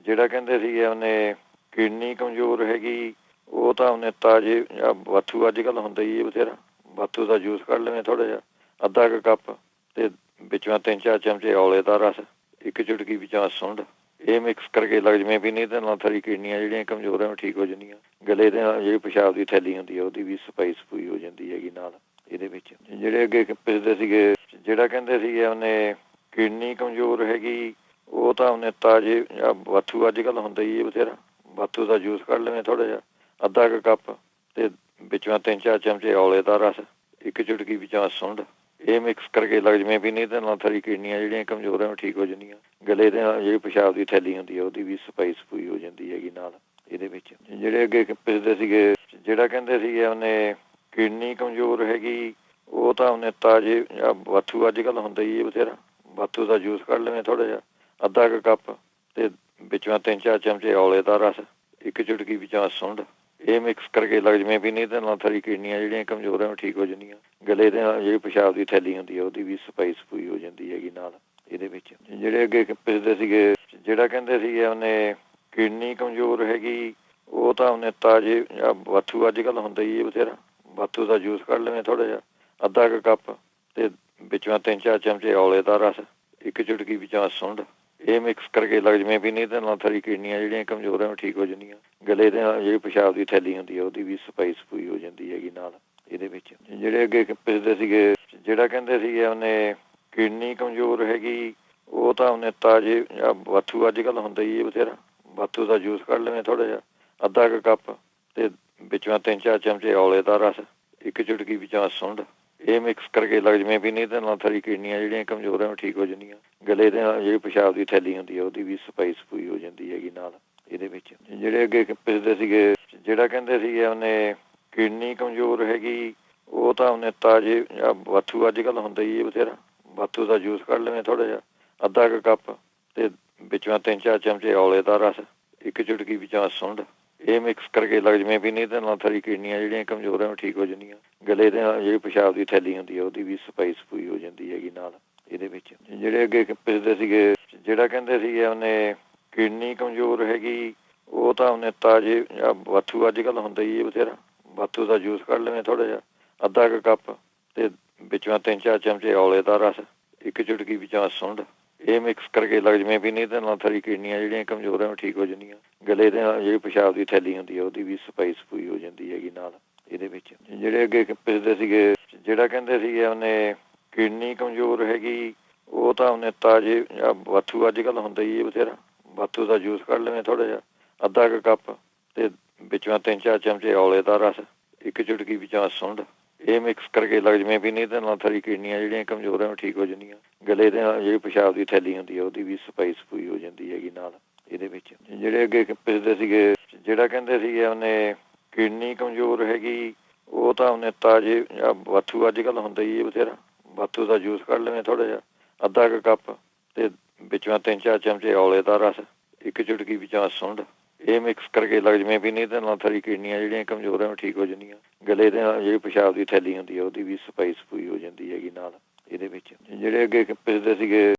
ਜਿਹੜਾ ਕਹਿੰਦੇ ਸੀਗੇ ਉਹਨੇ ਕਿਡਨੀ ਕਮਜ਼ੋਰ ਹੈਗੀ, ਉਹ ਤਾਂ ਉਹਨੇ ਤਾਜ਼ੇ ਬਾਥੂ ਅੱਜ ਕੱਲ੍ਹ ਹੁੰਦਾ ਹੀ ਬਥੇਰਾ, ਬਾਥੂ ਦਾ ਜੂਸ ਕੱਢ ਲਵੇਂ ਥੋੜ੍ਹਾ ਜਿਹਾ, ਅੱਧਾ ਕੁ ਕੱਪ, ਤੇ ਵਿੱਚੋਂ 3-4 ਚਮਚੇ ਔਲੇ ਦਾ ਰਸ, ਇੱਕ ਚੁਟਕੀ ਵਿੱਚੋਂ ਸੁੰਡ, ਇਹ ਮਿਕਸ ਕਰਕੇ ਲੱਗ ਜਵੇਂ ਵੀ ਨਹੀਂ ਤਾਂ ਨਾਲ ਸਾਰੀ ਕਿਡਨੀਆਂ ਜਿਹੜੀਆਂ ਕਮਜ਼ੋਰ ਹੈ ਠੀਕ ਹੋ ਜਾਂਦੀਆਂ। ਗਲੇ ਦੇ ਨਾਲ ਜਿਹੜੀ ਪਿਸ਼ਾਬ ਦੀ ਥੈਲੀ ਹੁੰਦੀ ਹੈ ਉਹਦੀ ਵੀ ਸਫਾਈ ਹੋ ਜਾਂਦੀ ਹੈਗੀ ਨਾਲ ਇਹਦੇ ਵਿੱਚ। ਜਿਹੜੇ ਅੱਗੇ ਪੁੱਛਦੇ ਸੀਗੇ, ਜਿਹੜਾ ਕਹਿੰਦੇ ਸੀਗੇ ਉਹਨੇ ਕਿਡਨੀ ਕਮਜ਼ੋਰ ਹੈਗੀ, ਉਹ ਤਾਂ ਉਹਨੇ ਤਾਜ਼ੇ ਬਾਥੂ ਅੱਜ ਕੱਲ੍ਹ ਹੁੰਦਾ ਹੀ ਬਥੇਰਾ, ਬਾਥੂ ਦਾ ਜੂਸ ਕੱਢ ਲਵੇਂ ਥੋੜ੍ਹਾ ਜਿਹਾ, ਅੱਧਾ ਕੁ ਕੱਪ, ਤੇ ਵਿੱਚੋਂ 3-4 ਚਮਚੇ ਔਲੇ ਦਾ ਰਸ, ਇੱਕ ਚੁਟਕੀ ਵਿੱਚੋਂ ਸੁੰਡ, ਇਹ ਮਿਕਸ ਕਰਕੇ ਲੱਗ ਜਵੇਂ ਵੀ ਨਹੀਂ ਤਾਂ ਨਾਲ ਸਾਰੀ ਕਿਡਨੀਆਂ ਜਿਹੜੀਆਂ ਕਮਜ਼ੋਰ ਹੈ ਠੀਕ ਹੋ ਜਾਂਦੀਆਂ। ਗਲੇ ਦੇ ਨਾਲ ਜਿਹੜੀ ਪਿਸ਼ਾਬ ਦੀ ਥੈਲੀ ਹੁੰਦੀ ਹੈ ਉਹਦੀ ਵੀ ਸਫਾਈ ਹੋ ਜਾਂਦੀ ਹੈਗੀ ਨਾਲ ਇਹਦੇ ਵਿੱਚ। ਜਿਹੜੇ ਅੱਗੇ ਪੁੱਛਦੇ ਸੀਗੇ, ਜਿਹੜਾ ਕਹਿੰਦੇ ਸੀਗੇ ਉਹਨੇ ਕਿਡਨੀ ਕਮਜ਼ੋਰ ਹੈਗੀ, ਉਹ ਤਾਂ ਉਹਨੇ ਤਾਜ਼ੇ ਬਾਥੂ ਅੱਜ ਕੱਲ੍ਹ ਹੁੰਦਾ ਹੀ ਬਥੇਰਾ, ਬਾਥੂ ਦਾ ਜੂਸ ਕੱਢ ਲਵੇਂ ਥੋੜ੍ਹਾ ਜਿਹਾ, ਅੱਧਾ ਕੁ ਕੱਪ, ਤੇ ਵਿੱਚੋਂ 3-4 ਚਮਚੇ ਔਲੇ ਦਾ ਰਸ, ਇੱਕ ਚੁਟਕੀ ਵਿੱਚੋਂ ਸੁੰਡ, ਇਹ ਮਿਕਸ ਕਰਕੇ ਲੱਗ ਜਵੇਂ ਵੀ ਨਹੀਂ ਤਾਂ ਨਾਲ ਸਾਰੀ ਕਿਡਨੀਆਂ ਜਿਹੜੀਆਂ ਕਮਜ਼ੋਰ ਹੈ ਠੀਕ ਹੋ ਜਾਂਦੀਆਂ। ਗਲੇ ਦੇ ਨਾਲ ਜਿਹੜੀ ਪਿਸ਼ਾਬ ਦੀ ਥੈਲੀ ਹੁੰਦੀ ਹੈ ਉਹਦੀ ਵੀ ਸਫਾਈ ਹੋ ਜਾਂਦੀ ਹੈਗੀ ਨਾਲ ਇਹਦੇ ਵਿੱਚ। ਜਿਹੜੇ ਅੱਗੇ ਪੁੱਛਦੇ ਸੀਗੇ, ਜਿਹੜਾ ਕਹਿੰਦੇ ਸੀਗੇ ਉਹਨੇ ਕਿਡਨੀ ਕਮਜ਼ੋਰ ਹੈਗੀ, ਉਹ ਤਾਂ ਉਹਨੇ ਤਾਜ਼ੇ ਬਾਥੂ ਅੱਜ ਕੱਲ੍ਹ ਹੁੰਦਾ ਹੀ ਬਥੇਰਾ, ਬਾਥੂ ਦਾ ਜੂਸ ਕੱਢ ਲਵੇਂ ਥੋੜ੍ਹਾ ਜਿਹਾ, ਅੱਧਾ ਕੁ ਕੱਪ, ਤੇ ਵਿੱਚੋਂ 3-4 ਚਮਚੇ ਔਲੇ ਦਾ ਰਸ, ਇੱਕ ਚੁਟਕੀ ਵਿੱਚੋਂ ਸੁੰਡ, ਇਹ ਮਿਕਸ ਕਰਕੇ ਲੱਗ ਜਵੇਂ ਵੀ ਨਹੀਂ ਤਾਂ ਨਾਲ ਸਾਰੀ ਕਿਡਨੀਆਂ ਜਿਹੜੀਆਂ ਕਮਜ਼ੋਰ ਹੈ ਠੀਕ ਹੋ ਜਾਂਦੀਆਂ। ਗਲੇ ਦੇ ਨਾਲ ਜਿਹੜੀ ਪਿਸ਼ਾਬ ਦੀ ਥੈਲੀ ਹੁੰਦੀ ਹੈ ਉਹਦੀ ਵੀ ਸਫਾਈ ਹੋ ਜਾਂਦੀ ਹੈਗੀ ਨਾਲ ਇਹਦੇ ਵਿੱਚ। ਜਿਹੜੇ ਅੱਗੇ ਪੁੱਛਦੇ ਸੀਗੇ, ਜਿਹੜਾ ਕਹਿੰਦੇ ਸੀਗੇ ਉਹਨੇ ਕਿਡਨੀ ਕਮਜ਼ੋਰ ਹੈਗੀ, ਉਹ ਤਾਂ ਉਹਨੇ ਤਾਜ਼ੇ ਬਾਥੂ ਅੱਜ ਕੱਲ੍ਹ ਹੁੰਦਾ ਹੀ ਬਥੇਰਾ, ਬਾਥੂ ਦਾ ਜੂਸ ਕੱਢ ਲਵੇਂ ਥੋੜ੍ਹਾ ਜਿਹਾ, ਅੱਧਾ ਕੁ ਕੱਪ, ਤੇ ਵਿੱਚੋਂ 3-4 ਚਮਚੇ ਔਲੇ ਦਾ ਰਸ, ਇੱਕ ਚੁਟਕੀ ਵਿੱਚੋਂ ਸੁੰਡ, ਇਹ ਮਿਕਸ ਕਰਕੇ ਲੱਗ ਜਵੇਂ ਵੀ ਨਹੀਂ ਤਾਂ ਨਾਲ ਸਾਰੀ ਕਿਡਨੀਆਂ ਜਿਹੜੀਆਂ ਕਮਜ਼ੋਰ ਹੈ ਠੀਕ ਹੋ ਜਾਂਦੀਆਂ। ਗਲੇ ਦੇ ਨਾਲ ਜਿਹੜੀ ਪਿਸ਼ਾਬ ਦੀ ਥੈਲੀ ਹੁੰਦੀ ਹੈ ਉਹਦੀ ਵੀ ਸਫਾਈ ਹੋ ਜਾਂਦੀ ਹੈਗੀ ਨਾਲ ਇਹਦੇ ਵਿੱਚ। ਜਿਹੜੇ ਅੱਗੇ ਪੁੱਛਦੇ ਸੀਗੇ, ਜਿਹੜਾ ਕਹਿੰਦੇ ਸੀਗੇ ਉਹਨੇ ਕਿਡਨੀ ਕਮਜ਼ੋਰ ਹੈਗੀ, ਉਹ ਤਾਂ ਉਹਨੇ ਤਾਜ਼ੇ ਬਾਥੂ ਅੱਜ ਕੱਲ੍ਹ ਹੁੰਦਾ ਹੀ ਬਥੇਰਾ, ਬਾਥੂ ਦਾ ਜੂਸ ਕੱਢ ਲਵੇਂ ਥੋੜ੍ਹਾ ਜਿਹਾ, ਅੱਧਾ ਕੁ ਕੱਪ, ਤੇ ਵਿੱਚੋਂ 3-4 ਚਮਚੇ ਔਲੇ ਦਾ ਰਸ, ਇੱਕ ਚੁਟਕੀ ਵਿੱਚੋਂ ਸੁੰਡ, ਇਹ ਮਿਕਸ ਕਰਕੇ ਲੱਗ ਜਵੇਂ ਵੀ ਨਹੀਂ ਤਾਂ ਨਾਲ ਸਾਰੀ ਕਿਡਨੀਆਂ ਜਿਹੜੀਆਂ ਕਮਜ਼ੋਰ ਹੈ ਠੀਕ ਹੋ ਜਾਂਦੀਆਂ। ਗਲੇ ਦੇ ਨਾਲ ਜਿਹੜੀ ਪਿਸ਼ਾਬ ਦੀ ਥੈਲੀ ਹੁੰਦੀ ਹੈ ਉਹਦੀ ਵੀ ਸਫਾਈ ਹੋ ਜਾਂਦੀ ਹੈਗੀ ਨਾਲ ਇਹਦੇ ਵਿੱਚ। ਜਿਹੜੇ ਅੱਗੇ ਪੁੱਛਦੇ ਸੀਗੇ, ਜਿਹੜਾ ਕਹਿੰਦੇ ਸੀਗੇ ਉਹਨੇ ਕਿਡਨੀ ਕਮਜ਼ੋਰ ਹੈਗੀ, ਉਹ ਤਾਂ ਉਹਨੇ ਤਾਜ਼ੇ ਬਾਥੂ ਅੱਜ ਕੱਲ੍ਹ ਹੁੰਦਾ ਹੀ ਬਥੇਰਾ, ਬਾਥੂ ਦਾ ਜੂਸ ਕੱਢ ਲਵੇਂ ਥੋੜ੍ਹਾ ਜਿਹਾ, ਅੱਧਾ ਕੁ ਕੱਪ, ਤੇ ਵਿੱਚੋਂ 3-4 ਚਮਚੇ ਔਲੇ ਦਾ ਰਸ, ਇੱਕ ਚੁਟਕੀ ਵਿੱਚੋਂ ਸੁੰਡ, ਇਹ ਮਿਕਸ ਕਰਕੇ ਲੱਗ ਜਵੇਂ ਵੀ ਨਹੀਂ ਤਾਂ ਨਾਲ ਸਾਰੀ ਕਿਡਨੀਆਂ ਜਿਹੜੀਆਂ ਕਮਜ਼ੋਰ ਹੈ ਠੀਕ ਹੋ ਜਾਂਦੀਆਂ। ਗਲੇ ਦੇ ਨਾਲ ਜਿਹੜੀ ਪਿਸ਼ਾਬ ਦੀ ਥੈਲੀ ਹੁੰਦੀ ਹੈ ਉਹਦੀ ਵੀ ਸਫਾਈ ਹੋ ਜਾਂਦੀ ਹੈਗੀ ਨਾਲ ਇਹਦੇ ਵਿੱਚ। ਜਿਹੜੇ ਅੱਗੇ ਪੁੱਛਦੇ ਸੀਗੇ, ਜਿਹੜਾ ਕਹਿੰਦੇ ਸੀਗੇ ਉਹਨੇ ਕਿਡਨੀ ਕਮਜ਼ੋਰ ਹੈਗੀ, ਉਹ ਤਾਂ ਉਹਨੇ ਤਾਜ਼ੇ ਬਾਥੂ ਅੱਜ ਕੱਲ੍ਹ ਹੁੰਦਾ ਹੀ ਬਥੇਰਾ, ਬਾਥੂ ਦਾ ਜੂਸ ਕੱਢ ਲਵੇਂ ਥੋੜ੍ਹਾ ਜਿਹਾ, ਅੱਧਾ ਕੁ ਕੱਪ, ਤੇ ਵਿੱਚੋਂ 3-4 ਚਮਚੇ ਔਲੇ ਦਾ ਰਸ, ਇੱਕ ਚੁਟਕੀ ਵਿੱਚੋਂ ਸੁੰਡ, ਇਹ ਮਿਕਸ ਕਰਕੇ ਲੱਗ ਜਵੇਂ ਵੀ ਨਹੀਂ ਤਾਂ ਨਾਲ ਸਾਰੀ ਕਿਡਨੀਆਂ ਜਿਹੜੀਆਂ ਕਮਜ਼ੋਰ ਹੈ ਠੀਕ ਹੋ ਜਾਂਦੀਆਂ। ਗਲੇ ਦੇ ਨਾਲ ਜਿਹੜੀ ਪਿਸ਼ਾਬ ਦੀ ਥੈਲੀ ਹੁੰਦੀ ਹੈ ਉਹਦੀ ਵੀ ਸਫਾਈ ਹੋ ਜਾਂਦੀ ਹੈਗੀ ਨਾਲ ਇਹਦੇ ਵਿੱਚ। ਜਿਹੜੇ ਅੱਗੇ ਪੁੱਛਦੇ ਸੀਗੇ, ਜਿਹੜਾ ਕਹਿੰਦੇ ਸੀਗੇ ਉਹਨੇ ਕਿਡਨੀ ਕਮਜ਼ੋਰ ਹੈਗੀ, ਉਹ ਤਾਂ ਉਹਨੇ ਤਾਜ਼ੇ ਬਾਥੂ ਅੱਜ ਕੱਲ੍ਹ ਹੁੰਦਾ ਹੀ ਬਥੇਰਾ, ਬਾਥੂ ਦਾ ਜੂਸ ਕੱਢ ਲਵੇਂ ਥੋੜ੍ਹਾ ਜਿਹਾ, ਅੱਧਾ ਕੁ ਕੱਪ, ਤੇ ਵਿੱਚੋਂ 3-4 ਚਮਚੇ ਔਲੇ ਦਾ ਰਸ, ਇੱਕ ਚੁਟਕੀ ਵਿੱਚੋਂ ਸੁੰਡ, ਇਹ ਮਿਕਸ ਕਰਕੇ ਲੱਗ ਜਵੇਂ ਵੀ ਨਹੀਂ ਤਾਂ ਨਾਲ ਸਾਰੀ ਕਿਡਨੀਆਂ ਜਿਹੜੀਆਂ ਕਮਜ਼ੋਰ ਹੈ ਠੀਕ ਹੋ ਜਾਂਦੀਆਂ। ਗਲੇ ਦੇ ਨਾਲ ਜਿਹੜੀ ਪਿਸ਼ਾਬ ਦੀ ਥੈਲੀ ਹੁੰਦੀ ਹੈ ਉਹਦੀ ਵੀ ਸਫਾਈ ਹੋ ਜਾਂਦੀ ਹੈਗੀ ਨਾਲ ਇਹਦੇ ਵਿੱਚ। ਜਿਹੜੇ ਅੱਗੇ ਪੁੱਛਦੇ ਸੀਗੇ,